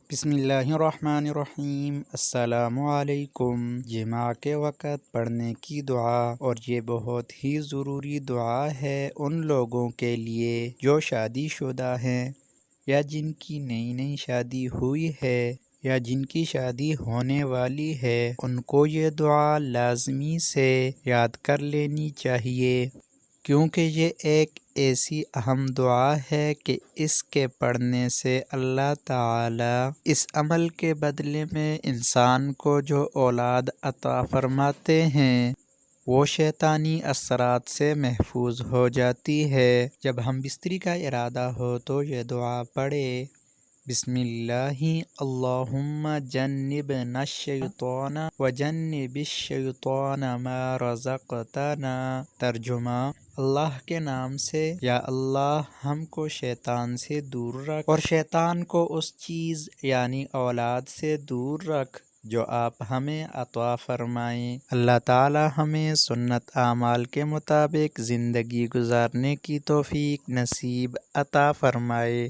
بسم اللہ الرحمن الرحیم۔ السلام علیکم۔ جمعہ کے وقت پڑھنے کی دعا، اور یہ بہت ہی ضروری دعا ہے ان لوگوں کے لیے جو شادی شدہ ہیں یا جن کی نئی نئی شادی ہوئی ہے یا جن کی شادی ہونے والی ہے۔ ان کو یہ دعا لازمی سے یاد کر لینی چاہیے، کیونکہ یہ ایک ایسی اہم دعا ہے کہ اس کے پڑھنے سے اللہ تعالی اس عمل کے بدلے میں انسان کو جو اولاد عطا فرماتے ہیں وہ شیطانی اثرات سے محفوظ ہو جاتی ہے۔ جب ہم بستری کا ارادہ ہو تو یہ دعا پڑھے، بسم اللہ اللہم جنبنا الشیطان وجنب الشیطان ما رزقتنا۔ ترجمہ: اللہ کے نام سے، یا اللہ ہم کو شیطان سے دور رکھ اور شیطان کو اس چیز یعنی اولاد سے دور رکھ جو آپ ہمیں عطا فرمائیں۔ اللہ تعالی ہمیں سنت اعمال کے مطابق زندگی گزارنے کی توفیق نصیب عطا فرمائے۔